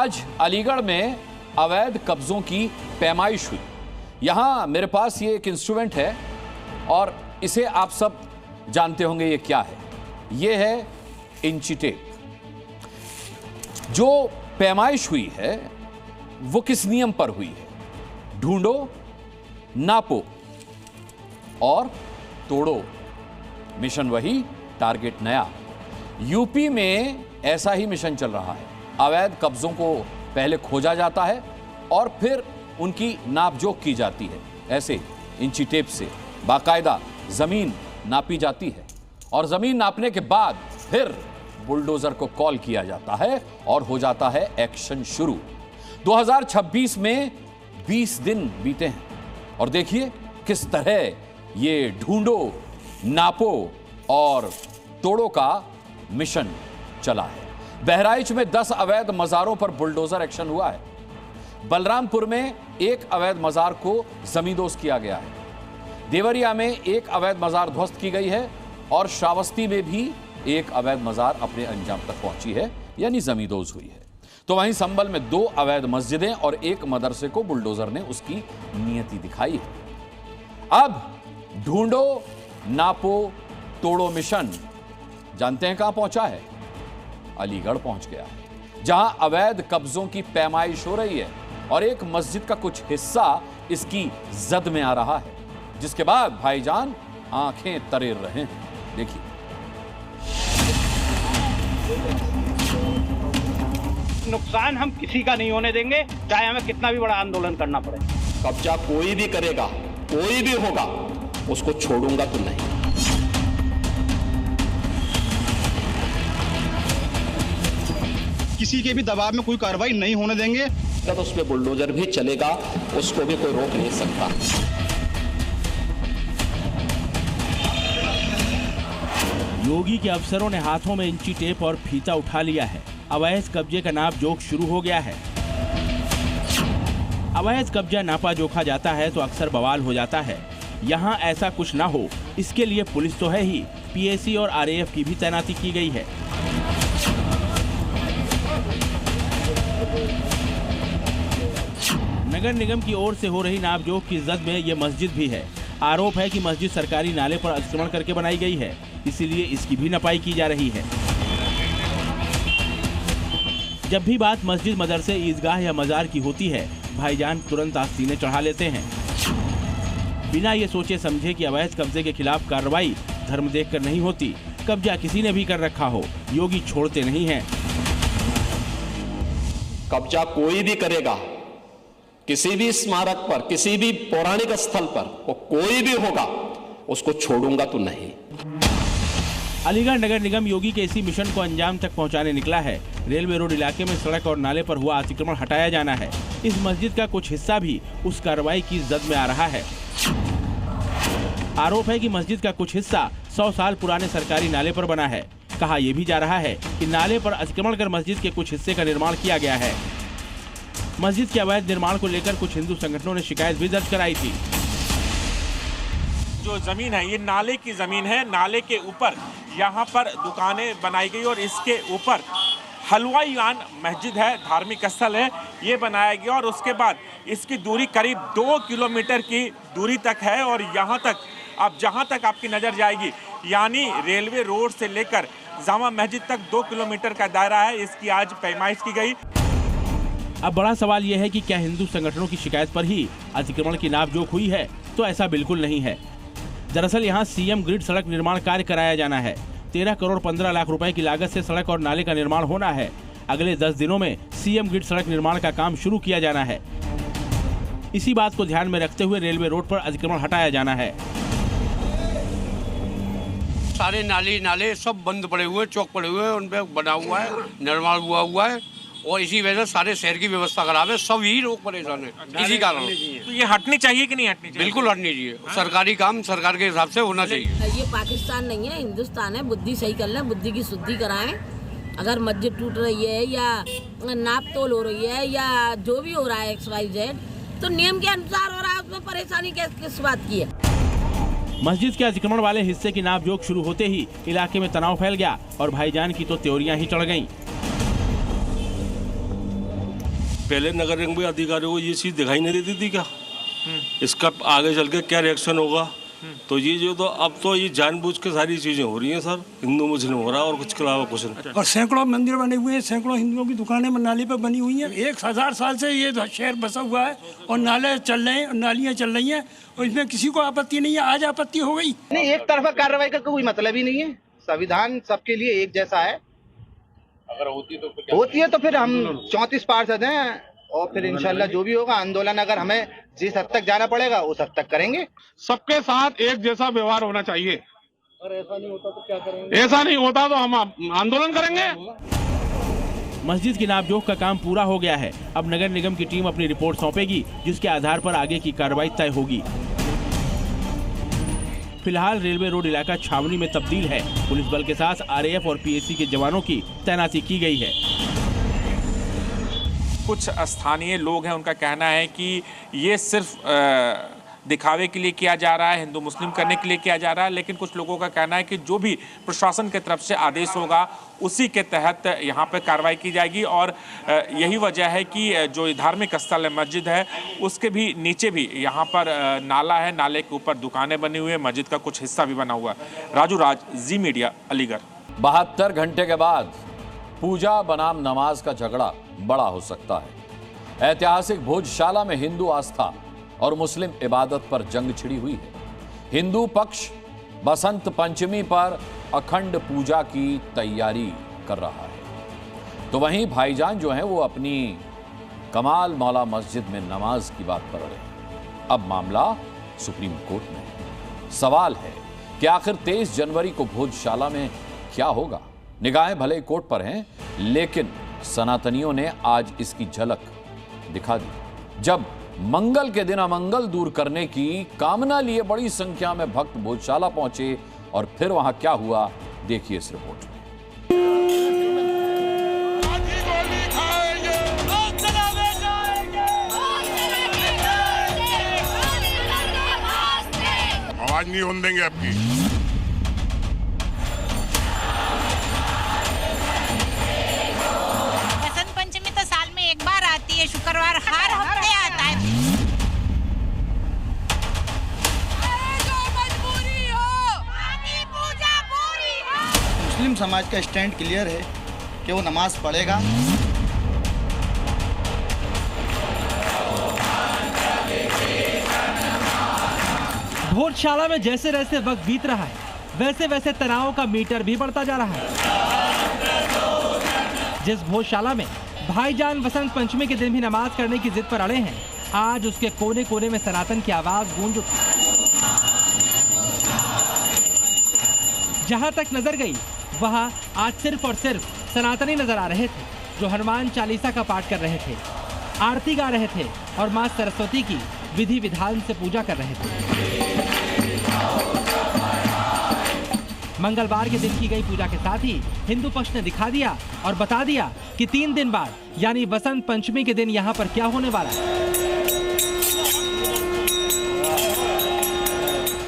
आज अलीगढ़ में अवैध कब्जों की पैमाइश हुई। यहां मेरे पास ये एक इंस्ट्रूमेंट है और इसे आप सब जानते होंगे ये क्या है। ये है इंची टेप। जो पैमाइश हुई है वो किस नियम पर हुई है? ढूंढो, नापो और तोड़ो। मिशन वही, टारगेट नया। यूपी में ऐसा ही मिशन चल रहा है। अवैध कब्जों को पहले खोजा जाता है और फिर उनकी नापजोक की जाती है। ऐसे इंची टेप से बाकायदा जमीन नापी जाती है और जमीन नापने के बाद फिर बुलडोजर को कॉल किया जाता है और हो जाता है एक्शन शुरू। 2026 में 20 दिन बीते हैं और देखिए किस तरह ये ढूंढो, नापो और तोड़ो का मिशन चला है। बहराइच में 10 अवैध मजारों पर बुलडोजर एक्शन हुआ है। बलरामपुर में एक अवैध मजार को जमींदोज किया गया है। देवरिया में एक अवैध मजार ध्वस्त की गई है और श्रावस्ती में भी एक अवैध मजार अपने अंजाम तक पहुंची है, यानी जमींदोज हुई है। तो वहीं संभल में 2 अवैध मस्जिदें और एक मदरसे को बुलडोजर ने उसकी नियति दिखाई है। अब ढूंढो, नापो, तोड़ो मिशन जानते हैं कहां पहुंचा है? अलीगढ़ पहुंच गया है, जहां अवैध कब्जों की पैमाइश हो रही है और एक मस्जिद का कुछ हिस्सा इसकी जद में आ रहा है, जिसके बाद भाईजान आंखें तरेर रहे हैं। देखिए, नुकसान हम किसी का नहीं होने देंगे, चाहे हमें कितना भी बड़ा आंदोलन करना पड़े। कब्जा कोई भी करेगा, कोई भी होगा, उसको छोड़ूंगा तो नहीं। किसी के भी दबाव में कोई कार्रवाई नहीं होने देंगे। तो उसमें बुलडोजर भी चलेगा, उसको भी कोई रोक नहीं सकता। योगी के अफसरों ने हाथों में इंची टेप और फीता उठा लिया है। अवैध कब्जे का नाप जोख शुरू हो गया है। अवैध कब्जा नापा जोखा जाता है तो अक्सर बवाल हो जाता है। यहाँ ऐसा कुछ ना हो, इसके लिए पुलिस तो है ही, पीएसी और आरएएफ की भी तैनाती की गई है। नगर निगम की ओर से हो रही नापजोख की जद में ये मस्जिद भी है। आरोप है कि मस्जिद सरकारी नाले पर अतिक्रमण करके बनाई गई है, इसीलिए इसकी भी नपाई की जा रही है। जब भी बात मस्जिद, मदरसे, ईदगाह या मजार की होती है, भाईजान तुरंत आस्तीने चढ़ा लेते हैं, बिना ये सोचे समझे कि अवैध कब्जे के खिलाफ कार्रवाई धर्म देखकर नहीं होती। कब्जा किसी ने भी कर रखा हो, योगी छोड़ते नहीं हैं। कब्जा कोई भी करेगा, किसी भी स्मारक पर, किसी भी पौराणिक स्थल पर, वो कोई भी होगा, उसको छोड़ूंगा तो नहीं। अलीगढ़ नगर निगम योगी के इसी मिशन को अंजाम तक पहुंचाने निकला है। रेलवे रोड इलाके में सड़क और नाले पर हुआ अतिक्रमण हटाया जाना है। इस मस्जिद का कुछ हिस्सा भी उस कार्रवाई की जद में आ रहा है। आरोप है कि मस्जिद का कुछ हिस्सा 100 साल पुराने सरकारी नाले पर बना है। कहा यह भी जा रहा है कि नाले पर अतिक्रमण कर मस्जिद के कुछ हिस्से का निर्माण किया गया है। मस्जिद के अवैध निर्माण को लेकर कुछ हिंदू संगठनों ने शिकायत भी दर्ज कराई थी। जो जमीन है ये नाले की जमीन है। नाले के ऊपर यहाँ पर दुकानें बनाई गई और इसके ऊपर हलवाईयान मस्जिद है, धार्मिक स्थल है, ये बनाया गया और उसके बाद इसकी दूरी करीब 2 किलोमीटर की दूरी तक है। और यहाँ तक अब जहाँ तक आपकी नज़र जाएगी, यानी रेलवे रोड से लेकर जामा मस्जिद तक 2 किलोमीटर का दायरा है। इसकी आज पैमाइश की गई। अब बड़ा सवाल यह है कि क्या हिंदू संगठनों की शिकायत पर ही अतिक्रमण की नापजोख हुई है? तो ऐसा बिल्कुल नहीं है। दरअसल यहाँ सीएम ग्रिड सड़क निर्माण कार्य कराया जाना है। 13 करोड़ 15 लाख रुपए की लागत से सड़क और नाले का निर्माण होना है। अगले 10 दिनों में सीएम ग्रिड सड़क निर्माण का काम शुरू किया जाना है। इसी बात को ध्यान में रखते हुए रेलवे रोड पर अतिक्रमण हटाया जाना है। सारे नाले सब बंद पड़े हुए, चौक पड़े हुए, उन पे बना हुआ है, निर्माण हुआ है और इसी वजह से सारे शहर की व्यवस्था खराब है। सब ही लोग परेशान है इसी कारण। तो ये हटनी चाहिए कि नहीं हटनी चाहिए? बिल्कुल हटनी चाहिए। सरकारी काम सरकार के हिसाब से होना चाहिए। ये पाकिस्तान नहीं है, हिंदुस्तान है। बुद्धि सही कर लें, बुद्धि की शुद्धि कराएं। अगर मस्जिद टूट रही है या नाप तोल हो रही है या जो भी हो रहा है XYZ, तो नियम के अनुसार हो रहा है, उसमें परेशानी किस बात की है? मस्जिद के अतिक्रमण वाले हिस्से की नापजोख शुरू होते ही इलाके में तनाव फैल गया और भाईजान की तो त्योरियां ही चढ़ गईं। पहले नगर निगम के अधिकारियों को ये चीज़ दिखाई नहीं देती थी क्या? इसका आगे चल के क्या रिएक्शन होगा? तो ये जो तो अब तो ये जानबूझ के सारी चीज़ें हो रही हैं सर, हिंदू मुस्लिम हो रहा है और कुछ के अलावा कुछ नहीं। और सैकड़ों मंदिर बने हुए हैं, सैकड़ों हिंदुओं की दुकानें नाले पर बनी हुई हैं। 1000 साल से ये शहर बसा हुआ है और नाले चल रहे हैं, नालियाँ चल रही हैं और इसमें किसी को आपत्ति नहीं है। आज आपत्ति हो गई नहीं, एक तरफा कार्रवाई का कोई मतलब ही नहीं है। संविधान सबके लिए एक जैसा है। अगर होती है तो फिर हम 34 पार्षद हैं और फिर इंशाल्लाह जो भी होगा आंदोलन, अगर हमें जिस हद तक जाना पड़ेगा उस हद तक करेंगे। सबके साथ एक जैसा व्यवहार होना चाहिए। अगर ऐसा नहीं होता तो क्या करेंगे? ऐसा नहीं होता तो हम आंदोलन करेंगे। मस्जिद की नापजोख का काम पूरा हो गया है। अब नगर निगम की टीम अपनी रिपोर्ट सौंपेगी, जिसके आधार पर आगे की कार्रवाई तय होगी। फिलहाल रेलवे रोड इलाका छावनी में तब्दील है। पुलिस बल के साथ आरएएफ और पीएसी के जवानों की तैनाती की गई है। कुछ स्थानीय लोग हैं, उनका कहना है कि ये सिर्फ दिखावे के लिए किया जा रहा है, हिंदू मुस्लिम करने के लिए किया जा रहा है। लेकिन कुछ लोगों का कहना है कि जो भी प्रशासन की तरफ से आदेश होगा उसी के तहत यहाँ पर कार्रवाई की जाएगी। और यही वजह है कि जो धार्मिक स्थल है, मस्जिद है, उसके भी नीचे भी यहाँ पर नाला है, नाले के ऊपर दुकानें बनी हुई है, मस्जिद का कुछ हिस्सा भी बना हुआ है। राजू राज, जी मीडिया, अलीगढ़। 72 घंटे के बाद पूजा बनाम नमाज का झगड़ा बड़ा हो सकता है। ऐतिहासिक भोजशाला में हिंदू आस्था और मुस्लिम इबादत पर जंग छिड़ी हुई है। हिंदू पक्ष बसंत पंचमी पर अखंड पूजा की तैयारी कर रहा है, तो वहीं भाईजान जो हैं वो अपनी कमाल मौला मस्जिद में नमाज की बात पर अड़े। अब मामला सुप्रीम कोर्ट में है। सवाल है कि आखिर 23 जनवरी को भोजशाला में क्या होगा। निगाहें भले कोर्ट पर हैं, लेकिन सनातनियों ने आज इसकी झलक दिखा दी, जब मंगल के दिन अमंगल दूर करने की कामना लिए बड़ी संख्या में भक्त भोजशाला पहुंचे। और फिर वहां क्या हुआ, देखिए इस रिपोर्ट में। आवाज नहीं होने देंगे आपकी। बसंत पंचमी तो साल में एक बार आती है, शुक्रवार हर हफ्ते आता है। मुस्लिम समाज का स्टैंड क्लियर है कि वो नमाज पढ़ेगा। भोजशाला में जैसे जैसे वक्त बीत रहा है, वैसे वैसे तनाव का मीटर भी बढ़ता जा रहा है। जिस भोजशाला में भाईजान वसंत पंचमी के दिन भी नमाज करने की जिद पर अड़े हैं, आज उसके कोने कोने में सनातन की आवाज गूंज उठी। जहां तक नजर गई वहां आज सिर्फ और सिर्फ सनातनी नजर आ रहे थे, जो हनुमान चालीसा का पाठ कर रहे थे, आरती गा रहे थे और मां सरस्वती की विधि विधान से पूजा कर रहे थे। मंगलवार के दिन की गई पूजा के साथ ही हिंदू पक्ष ने दिखा दिया और बता दिया कि 3 दिन बाद यानी बसंत पंचमी के दिन यहाँ पर क्या होने वाला है।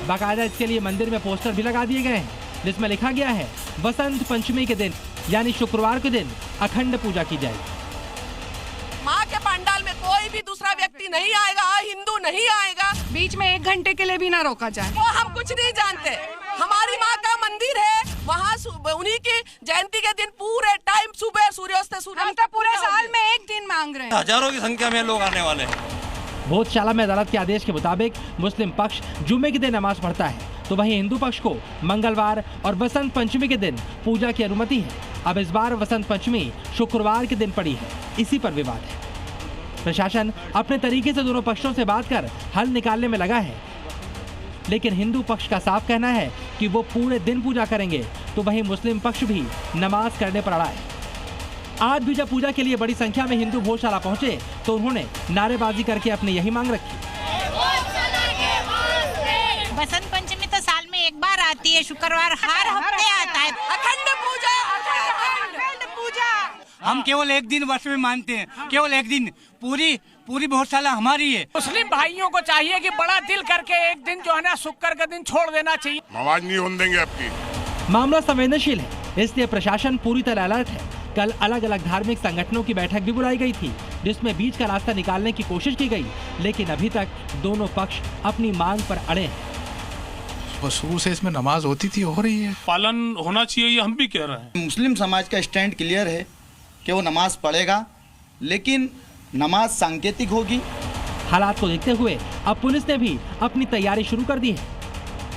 बाकायदा इसके लिए मंदिर में पोस्टर भी लगा दिए गए हैं, जिसमें लिखा गया है बसंत पंचमी के दिन यानी शुक्रवार के दिन अखंड पूजा की जाएगी। माँ के पंडाल में कोई भी दूसरा व्यक्ति नहीं आएगा, हिंदू नहीं आएगा। बीच में 1 घंटे के लिए भी ना रोका जाए। वो हम कुछ नहीं जानते। हमारी माँ का मंदिर है, वहाँ उन्हीं की जयंती के दिन पूरे टाइम सुबह सूर्यास्त हम तो पूरे साल में 1 दिन मांग रहे हैं। हजारों की संख्या में लोग आने वाले हैं। भोजशाला में अदालत के आदेश के मुताबिक मुस्लिम पक्ष जुम्मे के दिन नमाज पढ़ता है, तो वहीं हिंदू पक्ष को मंगलवार और बसंत पंचमी के दिन पूजा की अनुमति है। अब इस बार वसंत पंचमी शुक्रवार के दिन पड़ी है, इसी पर विवाद है। प्रशासन अपने तरीके से दोनों पक्षों से बात कर हल निकालने में लगा है, लेकिन हिंदू पक्ष का साफ कहना है कि वो पूरे दिन पूजा करेंगे, तो वहीं मुस्लिम पक्ष भी नमाज करने पर अड़ा है। आज भी जब पूजा के लिए बड़ी संख्या में हिंदू भोजशाला पहुंचे, तो उन्होंने नारेबाजी करके अपनी यही मांग रखी। बसंत पंचमी तो साल में एक बार आती है, शुक्रवार हर हफ्ते आता है। अखंड पूजा, अखंड पूजा। हम केवल 1 दिन वर्ष में मानते हैं, केवल 1 दिन। पूरी भोजशाला हमारी है। मुस्लिम भाइयों को चाहिए कि बड़ा दिल करके एक दिन जो है ना शुक्र का दिन छोड़ देना चाहिए। आवाज नहीं होने देंगे आपकी। मामला संवेदनशील है, इसलिए प्रशासन पूरी तरह अलर्ट है। कल अलग अलग धार्मिक संगठनों की बैठक भी बुलाई गई थी, जिसमें बीच का रास्ता निकालने की कोशिश की गई, लेकिन अभी तक दोनों पक्ष अपनी मांग पर अड़े हैं। शुरू से इसमें नमाज होती थी, हो रही है, पालन होना चाहिए, ये हम भी कह रहे हैं। मुस्लिम समाज का स्टैंड क्लियर है कि वो नमाज पढ़ेगा, लेकिन नमाज सांकेतिक होगी। हालात को देखते हुए अब पुलिस ने भी अपनी तैयारी शुरू कर दी है।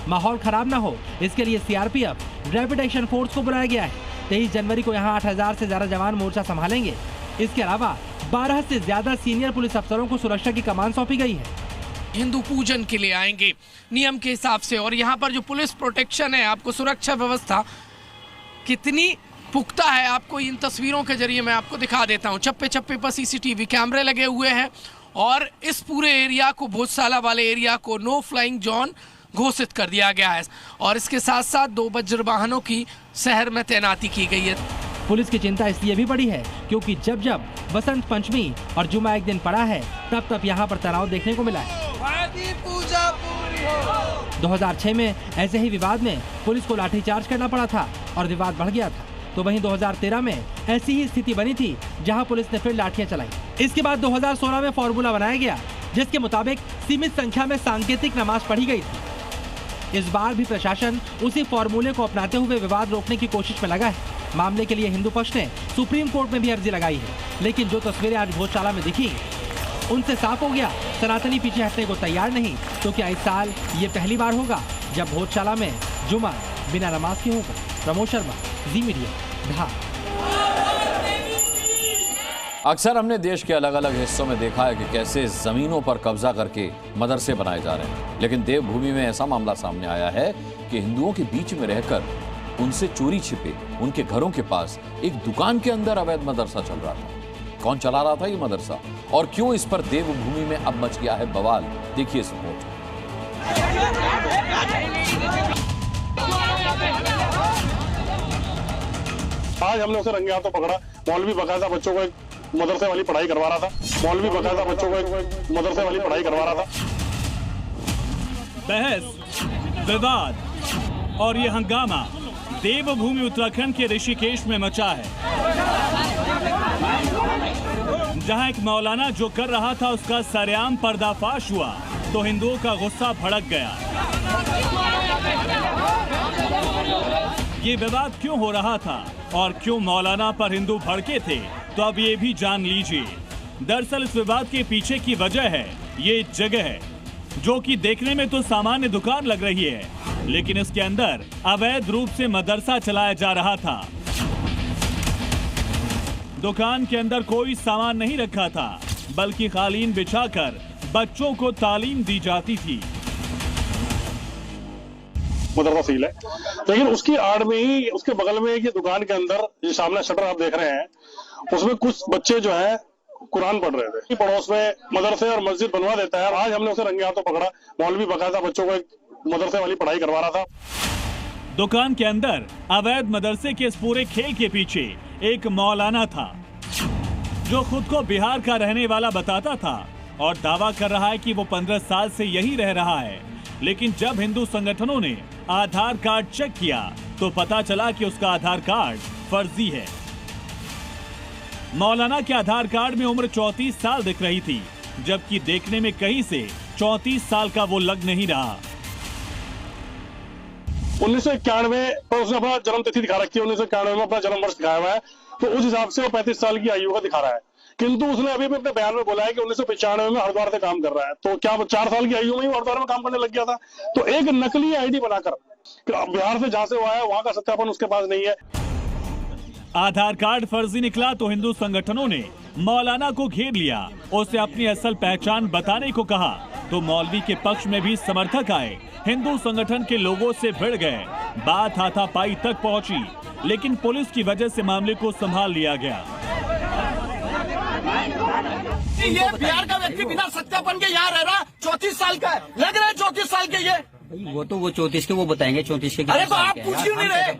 माहौल खराब ना हो, इसके लिए सीआरपीएफ रैपिड एक्शन फोर्स को बुलाया गया है। 23 जनवरी को यहाँ 8000 से ज्यादा जवान मोर्चा संभालेंगे। इसके अलावा 12 से ज्यादा सीनियर पुलिस अफसरों को सुरक्षा की कमान सौंपी गई है। हिंदू पूजन के लिए आएंगे नियम के हिसाब से, और यहाँ पर जो पुलिस प्रोटेक्शन है, आपको सुरक्षा व्यवस्था कितनी पुख्ता है, आपको इन तस्वीरों के जरिए मैं आपको दिखा देता हूँ। चप्पे चप्पे पर सीसीटीवी कैमरे लगे हुए हैं और इस पूरे एरिया को, भोजशाला वाले एरिया को नो फ्लाइंग जोन घोषित कर दिया गया है और इसके साथ साथ 2 वज्र वाहनों की शहर में तैनाती की गई है। पुलिस की चिंता इसलिए भी बढ़ी है क्योंकि जब जब बसंत पंचमी और जुमा एक दिन पड़ा है, तब तब यहाँ पर तनाव देखने को मिला है। 2006 में ऐसे ही विवाद में पुलिस को लाठीचार्ज करना पड़ा था और विवाद बढ़ गया था। तो वहीं 2013 में ऐसी ही स्थिति बनी थी, जहां पुलिस ने फिर लाठियां चलाई। इसके बाद 2016 में फॉर्मूला बनाया गया, जिसके मुताबिक सीमित संख्या में सांकेतिक नमाज पढ़ी गई थी। इस बार भी प्रशासन उसी फॉर्मूले को अपनाते हुए विवाद रोकने की कोशिश में लगा है। मामले के लिए हिंदू पक्ष ने सुप्रीम कोर्ट में भी अर्जी लगाई है, लेकिन जो तस्वीरें आज भोजशाला में दिखी, उनसे साफ हो गया सनातनी पीछे हटने को तैयार नहीं। तो क्या इस साल ये पहली बार होगा जब भोजशाला में जुमा बिना नमाज के होगा? प्रमोद शर्मा, जी मीडिया, धार। अक्सर हमने देश के अलग अलग हिस्सों में देखा है कि कैसे जमीनों पर कब्जा करके मदरसे बनाए जा रहे हैं, लेकिन देवभूमि में ऐसा मामला सामने आया है कि हिंदुओं के बीच में रहकर उनसे चोरी छिपे उनके घरों के पास एक दुकान के अंदर अवैध मदरसा चल रहा था। कौन चला रहा था ये मदरसा और क्यों इस पर देवभूमि में अब मच गया है बवाल? देखिए इस रिपोर्ट। आज हमने उसे रंगे हाथों पकड़ा। मौलवी बकायदा बच्चों को एक मदरसे वाली पढ़ाई करवा रहा था। मौलवी बकायदा बच्चों को एक मदरसे वाली पढ़ाई करवा रहा था। बहस, विवाद और ये हंगामा देवभूमि उत्तराखंड के ऋषिकेश में मचा है, जहां एक मौलाना जो कर रहा था उसका सरेआम पर्दाफाश हुआ तो हिंदुओं का गुस्सा भड़क गया। ये विवाद क्यों हो रहा था और क्यों मौलाना पर हिंदू भड़के थे, तो अब ये भी जान लीजिए। दरअसल इस विवाद के पीछे की वजह है ये जगह है, जो कि देखने में तो सामान्य दुकान लग रही है, लेकिन इसके अंदर अवैध रूप से मदरसा चलाया जा रहा था। दुकान के अंदर कोई सामान नहीं रखा था, बल्कि कालीन बिछाकर बच्चों को तालीम दी जाती थी। मदरसा सील है, लेकिन उसकी आड़ में ही उसके बगल में एक दुकान के अंदर जो सामने शटर आप देख रहे हैं, उसमें कुछ बच्चे जो हैं कुरान पढ़ रहे थे। पड़ोस में मदरसे और मस्जिद बनवा देता है। आज हमने उसे रंगे हाथों पकड़ा। मौलवी बकायदा बच्चों को एक मदरसे वाली पढ़ाई करवा रहा था। दुकान के अंदर अवैध मदरसे के इस पूरे खेल के पीछे एक मौलाना था, जो खुद को बिहार का रहने वाला बताता था और दावा कर रहा है कि वो 15 साल से यही रह रहा है। लेकिन जब हिंदू संगठनों ने आधार कार्ड चेक किया तो पता चला कि उसका आधार कार्ड फर्जी है। मौलाना के आधार कार्ड में उम्र 34 साल दिख रही थी, जबकि देखने में कहीं से 34 साल का वो लग नहीं रहा। 1991 पर उसने अपना जन्म तिथि दिखा रखी है। 1991 में अपना जन्म वर्ष दिखाया हुआ है, तो उस हिसाब से वो 35 साल की आयु का दिखा रहा है। किंतु उसने अभी भी अपने बयान में बोला है कि 1995 में हरिद्वार से काम कर रहा है। तो क्या 4 साल की आयु में ही हरिद्वार में काम करने लग गया था? तो एक नकली आईडी बनाकर बिहार से जहां से वो आया वहां का सत्यापन उसके पास नहीं है। आधार कार्ड फर्जी निकला तो हिंदू संगठनों ने मौलाना को घेर लिया, उसे अपनी असल पहचान बताने को कहा। तो मौलवी के पक्ष में भी समर्थक आए, हिंदू संगठन के लोगों से भिड़ गए। बात हाथापाई तक पहुंची, लेकिन पुलिस की वजह से मामले को संभाल लिया गया। ये बिहार का व्यक्ति बिना सत्यापन के यहाँ रह रहा, 34 साल का है, लग रहा है 34 साल के। ये वो तो वो 34 के वो बताएंगे 34 के। अरे तो आप पूछ क्यों नहीं रहे?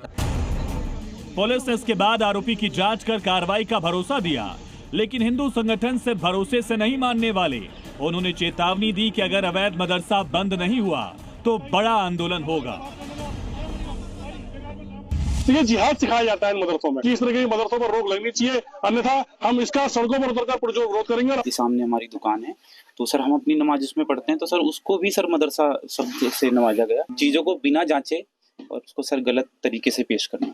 पुलिस ने इसके बाद आरोपी की जांच कर कार्रवाई का भरोसा दिया, लेकिन हिंदू संगठन से भरोसे से नहीं मानने वाले। उन्होंने चेतावनी दी कि अगर अवैध मदरसा बंद नहीं हुआ तो बड़ा आंदोलन होगा। तो ये जिहाद सिखाया जाता है इन मदरसों में कि इस तरह के मदरसों पर रोक लगनी चाहिए, अन्यथा हम इसका सड़कों पर उतरकर पुरजोर विरोध करेंगे। सामने हमारी दुकान है, तो सर हम अपनी नमाज उसमें पढ़ते हैं, तो सर उसको भी सर मदरसा शब्द से नवाजा गया। चीजों को बिना जांचे और उसको सर गलत तरीके से पेश करना।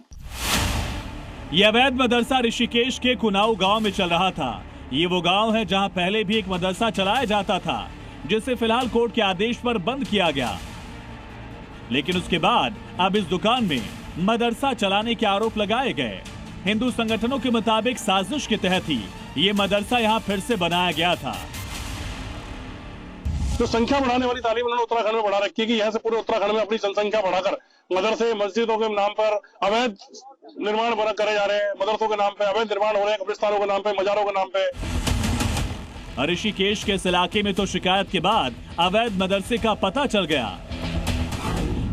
ये अवैध मदरसा ऋषिकेश के कुनाऊ गांव में चल रहा था। ये वो गांव है जहां पहले भी एक मदरसा चलाया जाता था, जिसे फिलहाल कोर्ट के आदेश पर बंद किया गया। लेकिन उसके बाद अब इस दुकान में मदरसा चलाने के आरोप लगाए गए। हिंदू संगठनों के मुताबिक साजिश के तहत ही ये मदरसा यहाँ फिर से बनाया गया था। जो संख्या बढ़ाने वाली तालीम उन्होंने उत्तराखंड में बढ़ा रखी है कि यहाँ से पूरे उत्तराखंड में अपनी जनसंख्या बढ़ाकर मदरसे मस्जिदों के नाम पर अवैध निर्माण करे जा रहे हैं, मदरसों के नाम पे अवैध निर्माण हो रहे हैं, कब्रिस्तानों के नाम पे, मजारों के नाम पे। ऋषिकेश के इस इलाके में तो शिकायत के बाद अवैध मदरसे का पता चल गया,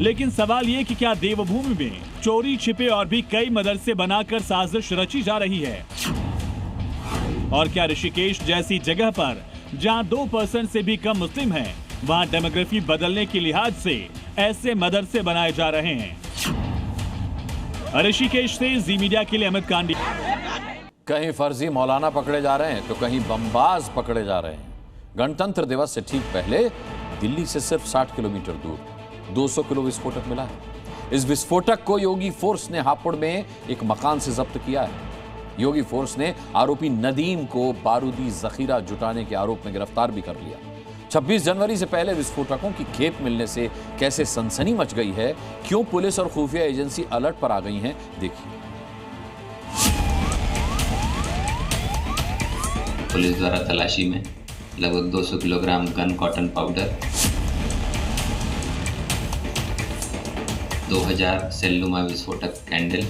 लेकिन सवाल ये कि क्या देवभूमि में चोरी छिपे और भी कई मदरसे बनाकर साजिश रची जा रही है? और क्या ऋषिकेश जैसी जगह पर जहां 2% से भी कम मुस्लिम हैं, वहां डेमोग्राफी बदलने के लिहाज से ऐसे मदरसे बनाए जा रहे हैं? ऋषिकेश से जी मीडिया के लिए अमित कांडी। कहीं फर्जी मौलाना पकड़े जा रहे हैं तो कहीं बमबाज पकड़े जा रहे हैं। गणतंत्र दिवस से ठीक पहले दिल्ली से सिर्फ 60 किलोमीटर दूर 200 किलो विस्फोटक मिला है। इस विस्फोटक को योगी फोर्स ने हापुड़ में एक मकान से जब्त किया है। योगी फोर्स ने आरोपी नदीम को बारूदी जखीरा जुटाने के आरोप में गिरफ्तार भी कर लिया। 26 जनवरी से पहले विस्फोटकों की खेप मिलने से कैसे सनसनी मच गई है, क्यों पुलिस और खुफिया एजेंसी अलर्ट पर आ गई हैं, देखिए। पुलिस द्वारा तलाशी में लगभग 200 किलोग्राम गन कॉटन पाउडर, 2000 सेलनुमा विस्फोटक कैंडल,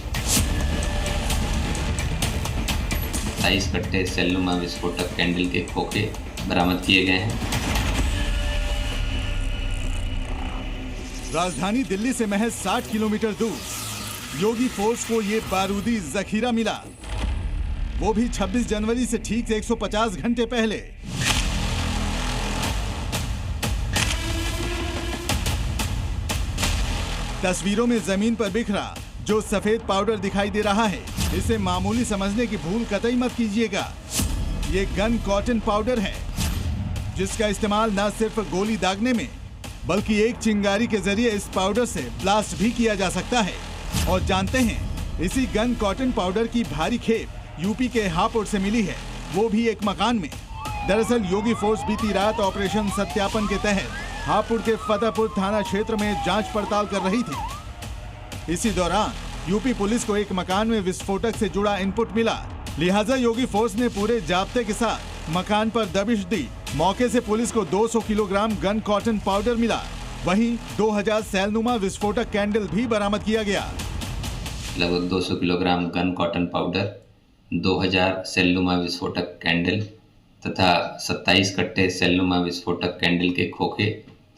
27 कट्टे सेलनुमा विस्फोटक कैंडल के खोखे बरामद किए गए हैं। राजधानी दिल्ली से महज 60 किलोमीटर दूर योगी फोर्स को ये बारूदी जखीरा मिला, वो भी 26 जनवरी से ठीक 150 घंटे पहले। तस्वीरों में जमीन पर बिखरा जो सफेद पाउडर दिखाई दे रहा है, इसे मामूली समझने की भूल कतई मत कीजिएगा। ये गन कॉटन पाउडर है, जिसका इस्तेमाल न सिर्फ गोली दागने में बल्कि एक चिंगारी के जरिए इस पाउडर से ब्लास्ट भी किया जा सकता है। और जानते हैं, इसी गन कॉटन पाउडर की भारी खेप यूपी के हापुड़ से मिली है, वो भी एक मकान में। दरअसल योगी फोर्स बीती रात ऑपरेशन सत्यापन के तहत हापुड़ के फतेहपुर थाना क्षेत्र में जांच पड़ताल कर रही थी। इसी दौरान यूपी पुलिस को एक मकान में विस्फोटक से जुड़ा इनपुट मिला, लिहाजा योगी फोर्स ने पूरे जाब्ते के साथ मकान पर दबिश दी। मौके से पुलिस को 200 किलोग्राम गन कॉटन पाउडर मिला, वहीं 2000 सेलनुमा विस्फोटक कैंडल भी बरामद किया गया। लगभग 200 किलोग्राम गन कॉटन पाउडर, 2000 सेलनुमा विस्फोटक कैंडल तथा 27 कट्टे सेलनुमा विस्फोटक कैंडल के खोखे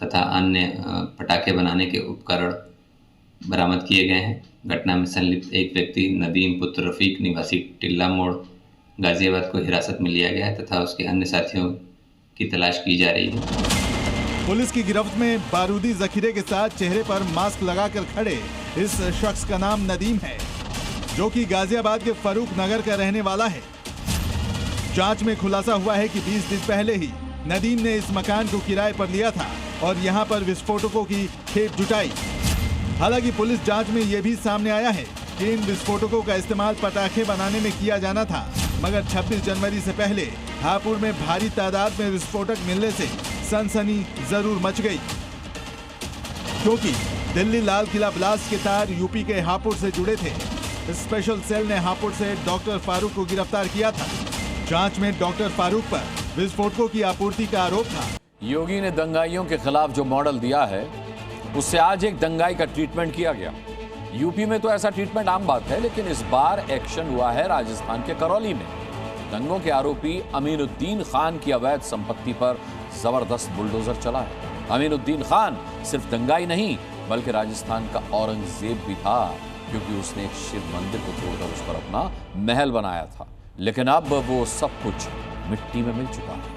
तथा अन्य पटाखे बनाने के उपकरण बरामद किए गए हैं। घटना में संलिप्त एक व्यक्ति नदीम पुत्र रफीक निवासी टिल्ला मोड़ गाजियाबाद को हिरासत में लिया गया है तथा उसके अन्य साथियों की तलाश की जा रही है। पुलिस की गिरफ्त में बारूदी जखीरे के साथ चेहरे पर मास्क लगाकर खड़े इस शख्स का नाम नदीम है, जो कि गाजियाबाद के फरूख नगर का रहने वाला है। जांच में खुलासा हुआ है कि 20 दिन पहले ही नदीम ने इस मकान को किराए पर लिया था और यहां पर विस्फोटकों की खेप जुटाई। हालांकि पुलिस जांच में यह भी सामने आया है कि इन विस्फोटकों का इस्तेमाल पटाखे बनाने में किया जाना था, मगर 26 जनवरी से पहले हापुड़ में भारी तादाद में विस्फोटक मिलने से सनसनी जरूर मच गई, क्योंकि दिल्ली लाल किला ब्लास्ट के तार यूपी के हापुड़ से जुड़े थे। स्पेशल सेल ने हापुड़ से डॉक्टर फारूक को गिरफ्तार किया था। जांच में डॉक्टर फारूक पर विस्फोटकों की आपूर्ति का आरोप था। योगी ने दंगाइयों के खिलाफ जो मॉडल दिया है, उससे आज एक दंगाई का ट्रीटमेंट किया गया। यूपी में तो ऐसा ट्रीटमेंट आम बात है, लेकिन इस बार एक्शन हुआ है राजस्थान के करौली में। दंगों के आरोपी अमीनुद्दीन खान की अवैध संपत्ति पर जबरदस्त बुलडोजर चला है। अमीनुद्दीन खान सिर्फ दंगाई नहीं बल्कि राजस्थान का औरंगजेब भी था, क्योंकि उसने एक शिव मंदिर को तोड़कर उस पर अपना महल बनाया था। लेकिन अब वो सब कुछ मिट्टी में मिल चुका है।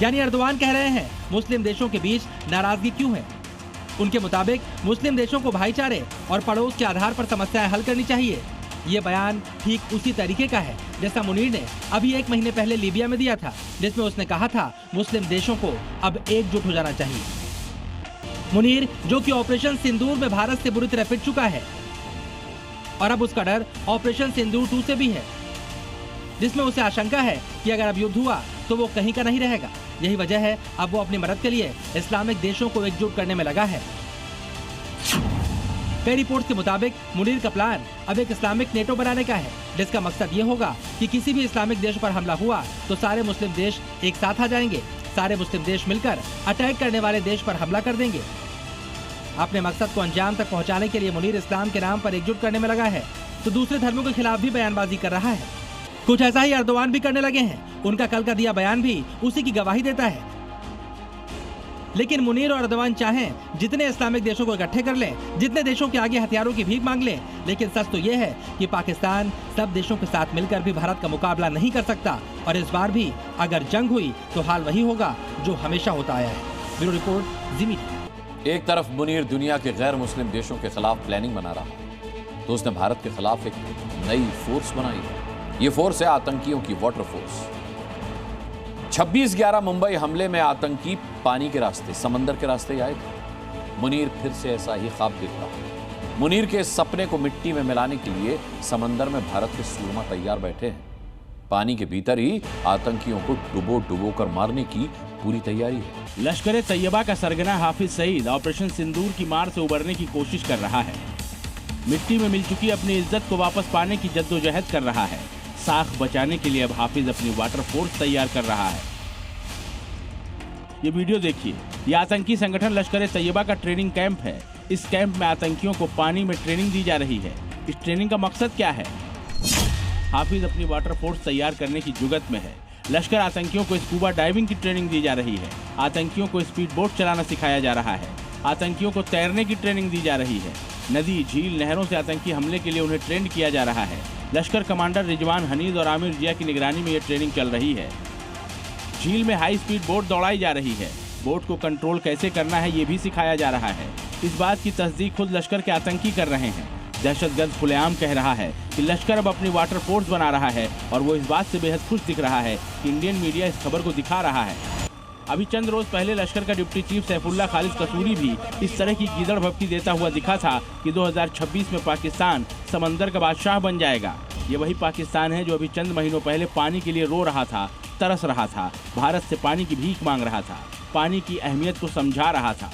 यानी अर्दोआन कह रहे हैं मुस्लिम देशों के बीच नाराजगी क्यों है। उनके मुताबिक मुस्लिम देशों को भाईचारे और पड़ोस के आधार पर समस्याएं हल करनी चाहिए। ये बयान ठीक उसी तरीके का है जैसा मुनीर ने अभी 1 महीने पहले लीबिया में दिया था, जिसमें उसने कहा था मुस्लिम देशों को अब एकजुट हो जाना चाहिए। मुनीर जो कि ऑपरेशन सिंदूर में भारत से बुरी तरह पिट चुका है और अब उसका डर ऑपरेशन सिंदूर 2 से भी है, जिसमें उसे आशंका है कि अगर अब युद्ध हुआ तो वो कहीं का नहीं रहेगा। यही वजह है अब वो अपनी मदद के लिए इस्लामिक देशों को एकजुट करने में लगा है। कई रिपोर्ट्स के मुताबिक मुनीर का प्लान अब एक इस्लामिक नेटो बनाने का है, जिसका मकसद ये होगा कि किसी भी इस्लामिक देश पर हमला हुआ तो सारे मुस्लिम देश एक साथ आ जाएंगे, सारे मुस्लिम देश मिलकर अटैक करने वाले देश पर हमला कर देंगे। अपने मकसद को अंजाम तक पहुंचाने के लिए मुनीर इस्लाम के नाम पर एकजुट करने में लगा है, तो दूसरे धर्मों के खिलाफ भी बयानबाजी कर रहा है। कुछ ऐसा ही अर्दोआन भी करने लगे हैं। उनका कल का दिया बयान भी उसी की गवाही देता है। लेकिन मुनीर और अर्दोआन चाहें जितने इस्लामिक देशों को इकट्ठे कर लें, जितने देशों के आगे हथियारों की भीख मांग लें, लेकिन सच तो यह है कि पाकिस्तान सब देशों के साथ मिलकर भी भारत का मुकाबला नहीं कर सकता और इस बार भी अगर जंग हुई तो हाल वही होगा जो हमेशा होता आया है। ब्यूरो रिपोर्ट, जी मीडिया। एक तरफ मुनीर दुनिया के गैर मुस्लिम देशों के खिलाफ प्लानिंग बना रहा, तो उसने भारत के खिलाफ एक नई फोर्स बनाई है। ये फोर्स है आतंकियों की वाटर फोर्स। 26/11 मुंबई हमले में आतंकी पानी के रास्ते, समंदर के रास्ते ही आए थे। मुनीर फिर से ऐसा ही ख्वाब देख रहा है। मुनीर के इस सपने को मिट्टी में मिलाने के लिए समंदर में भारत के सूरमा तैयार बैठे हैं। पानी के भीतर ही आतंकियों को डुबो कर मारने की पूरी तैयारी है। लश्कर तैयबा का सरगना हाफिज सईद ऑपरेशन सिंदूर की मार से उबरने की कोशिश कर रहा है। मिट्टी में मिल चुकी अपनी इज्जत को वापस पाने की जद्दोजहद कर रहा है। साख बचाने के लिए अब हाफिज अपनी वाटर फोर्स तैयार कर रहा है। ये वीडियो देखिए। ये आतंकी संगठन लश्कर तैयबा का ट्रेनिंग कैंप है। इस कैंप में आतंकियों को पानी में ट्रेनिंग दी जा रही है। इस ट्रेनिंग का मकसद क्या है? हाफिज अपनी वाटर फोर्स तैयार करने की जुगत में है। लश्कर आतंकियों को स्कूबा डाइविंग की ट्रेनिंग दी जा रही है। आतंकियों को स्पीड बोट चलाना सिखाया जा रहा है। आतंकियों को तैरने की ट्रेनिंग दी जा रही है। नदी, झील, नहरों से आतंकी हमले के लिए उन्हें ट्रेंड किया जा रहा है। लश्कर कमांडर रिजवान हनीज और आमिर जिया की निगरानी में ये ट्रेनिंग चल रही है। झील में हाई स्पीड बोट दौड़ाई जा रही है। बोट को कंट्रोल कैसे करना है ये भी सिखाया जा रहा है। इस बात की तस्दीक खुद लश्कर के आतंकी कर रहे हैं। दहशतगर्द खुलेआम कह रहा है कि लश्कर अब अपनी वाटर फोर्स बना रहा है और वो इस बात से बेहद खुश दिख रहा है कि इंडियन मीडिया इस खबर को दिखा रहा है। अभी चंद रोज पहले लश्कर का डिप्टी चीफ सैफुल्लाह खालिद कसूरी भी इस तरह की गीदड़ भभकी देता हुआ दिखा था कि 2026 में पाकिस्तान समंदर का बादशाह बन जाएगा। ये वही पाकिस्तान है जो अभी चंद महीनों पहले पानी के लिए रो रहा था, तरस रहा था, भारत से पानी की भीख मांग रहा था, पानी की अहमियत को समझा रहा था।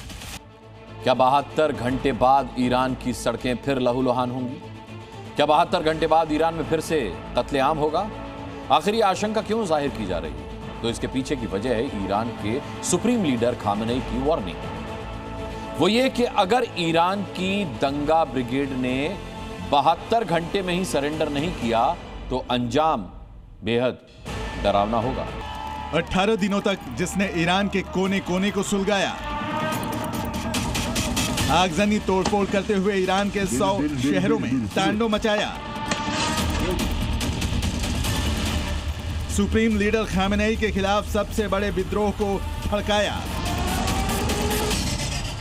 क्या 72 घंटे बाद ईरान की सड़कें फिर लहूलुहान होंगी? क्या 72 घंटे बाद ईरान में फिर से कत्लेआम होगा? आखिर ये आशंका क्यों जाहिर की जा रही है? तो इसके पीछे की वजह है ईरान के सुप्रीम लीडर खामेनेई की वार्निंग। वो ये कि अगर ईरान की दंगा ब्रिगेड ने 72 घंटे में ही सरेंडर नहीं किया तो अंजाम बेहद डरावना होगा। 18 दिनों तक जिसने ईरान के कोने कोने को सुलगाया, आगजनी तोड़फोड़ करते हुए ईरान के 100 शहरों में तांडव मचाया, सुप्रीम लीडर खामेनेई के खिलाफ सबसे बड़े विद्रोह को भड़काया।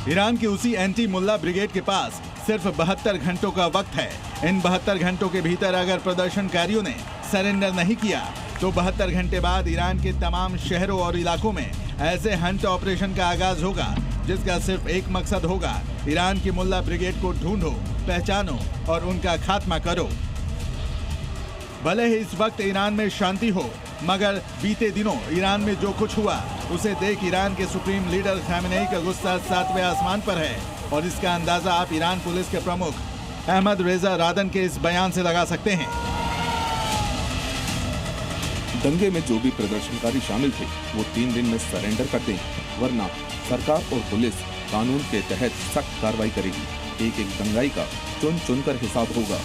ईरान की उसी एंटी मुल्ला ब्रिगेड के पास सिर्फ 72 घंटों का वक्त है। इन 72 घंटों के भीतर अगर प्रदर्शनकारियों ने सरेंडर नहीं किया तो 72 घंटे बाद ईरान के तमाम शहरों और इलाकों में ऐसे हंट ऑपरेशन का आगाज होगा जिसका सिर्फ एक मकसद होगा, ईरान की मुल्ला ब्रिगेड को ढूंढो, पहचानो और उनका खात्मा करो। भले ही इस वक्त ईरान में शांति हो, मगर बीते दिनों ईरान में जो कुछ हुआ उसे देख ईरान के सुप्रीम लीडर खामेनेई का गुस्सा 7वें आसमान पर है और इसका अंदाजा आप ईरान पुलिस के प्रमुख अहमद रेजा रादन के इस बयान से लगा सकते हैं। दंगे में जो भी प्रदर्शनकारी शामिल थे वो 3 दिन में सरेंडर कर दें, वरना सरकार और पुलिस कानून के तहत सख्त कार्रवाई करेगी। एक एक दंगाई का चुन चुनकर हिसाब होगा।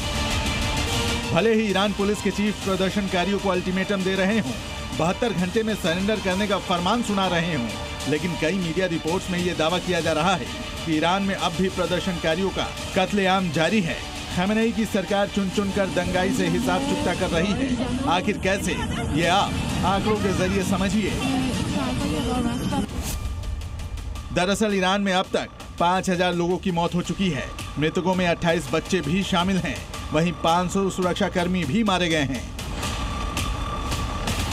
भले ही ईरान पुलिस के चीफ प्रदर्शनकारियों को अल्टीमेटम दे रहे हों, 72 घंटे में सरेंडर करने का फरमान सुना रहे हों, लेकिन कई मीडिया रिपोर्ट्स में ये दावा किया जा रहा है कि ईरान में अब भी प्रदर्शनकारियों का कत्लेआम जारी है। खामेनेई की सरकार चुन चुन कर दंगाई से हिसाब चुकता कर रही है। आखिर कैसे, ये आप आंकड़ों के जरिए समझिए। दरअसल ईरान में अब तक 5000 लोगों की मौत हो चुकी है। मृतकों में 28 बच्चे भी शामिल हैं। वहीं 500 सुरक्षाकर्मी भी मारे गए हैं।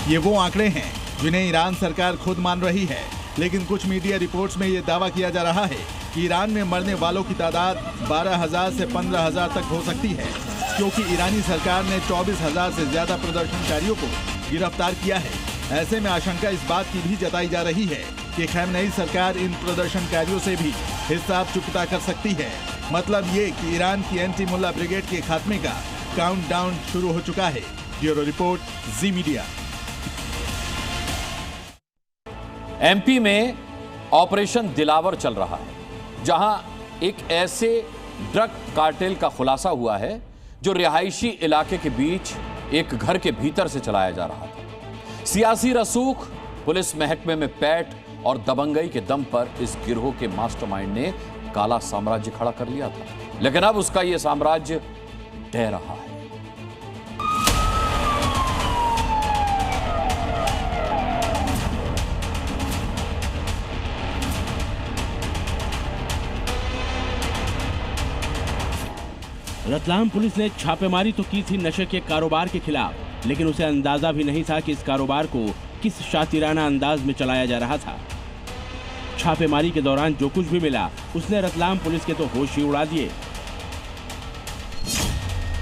ये वो आंकड़े हैं जिन्हें ईरान सरकार खुद मान रही है, लेकिन कुछ मीडिया रिपोर्ट्स में ये दावा किया जा रहा है कि ईरान में मरने वालों की तादाद 12,000 से 15,000 तक हो सकती है, क्योंकि ईरानी सरकार ने 24,000 से ज्यादा प्रदर्शनकारियों को गिरफ्तार किया है। ऐसे में आशंका इस बात की भी जताई जा रही है कि खैमनई सरकार इन प्रदर्शनकारियों से भी हिसाब चुकता कर सकती है। मतलब ये कि ईरान की एंटी मुल्ला ब्रिगेड के खात्मे का काउंटडाउन शुरू हो चुका है। ब्यूरो रिपोर्ट, जी मीडिया। एमपी में ऑपरेशन दिलावर चल रहा है, जहां एक ऐसे ड्रग कार्टेल का खुलासा हुआ है जो रिहायशी इलाके के बीच एक घर के भीतर से चलाया जा रहा था। सियासी रसूख, पुलिस महकमे में पैठ और दबंगई के दम पर इस गिरोह के मास्टरमाइंड ने काला साम्राज्य खड़ा कर लिया था, लेकिन अब उसका यह साम्राज्य ढह रहा है। रतलाम पुलिस ने छापेमारी तो की थी नशे के कारोबार के खिलाफ, लेकिन उसे अंदाजा भी नहीं था कि इस कारोबार को किस शातिराना अंदाज में चलाया जा रहा था। छापेमारी के दौरान जो कुछ भी मिला उसने रतलाम पुलिस के तो होश ही उड़ा दिए।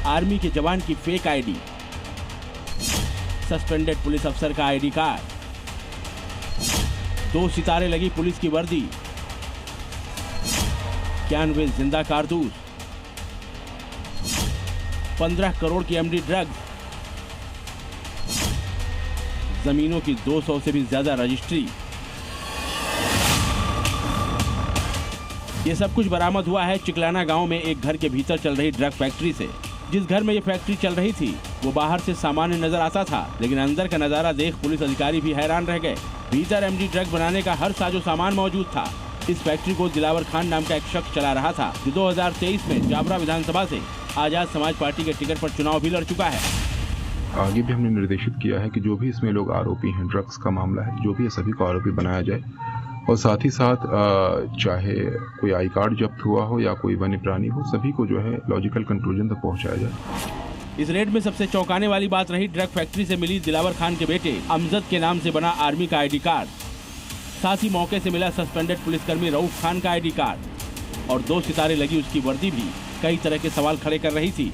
आर्मी के जवान की फेक आईडी, सस्पेंडेड पुलिस अफसर का आईडी कार्ड, 2 सितारे लगी पुलिस की वर्दी, 91 जिंदा कारतूस, 15 करोड़ की एमडी ड्रग्स, जमीनों की 200 से भी ज्यादा रजिस्ट्री। ये सब कुछ बरामद हुआ है चिकलाना गांव में एक घर के भीतर चल रही ड्रग फैक्ट्री से। जिस घर में ये फैक्ट्री चल रही थी वो बाहर से सामान्य नजर आता था, लेकिन अंदर का नजारा देख पुलिस अधिकारी भी हैरान रह गए। भीतर एमडी ड्रग बनाने का हर साजो सामान मौजूद था। इस फैक्ट्री को दिलावर खान नाम का एक शख्स चला रहा था, जो 2023 में जाबरा विधानसभा से आजाद समाज पार्टी के टिकट पर चुनाव भी लड़ चुका है। आगे भी हमने निर्देशित किया है कि जो भी इसमें लोग आरोपी हैं, ड्रग्स का मामला है, जो भी है सभी को आरोपी बनाया जाए, और साथ ही साथ चाहे कोई आई कार्ड जब्त हुआ हो या कोई वन्य प्राणी हो, सभी को जो है लॉजिकल कंक्लूजन तक पहुंचाया जाए। इस रेड में सबसे चौंकाने वाली बात रही ड्रग फैक्ट्री से मिली दिलावर खान के बेटे अमजद के नाम से बना आर्मी का आईडी कार्ड, साथ ही मौके से मिला सस्पेंडेड पुलिसकर्मी रऊफ खान का आईडी कार्ड और 2 सितारे लगी उसकी वर्दी भी कई तरह के सवाल खड़े कर रही थी।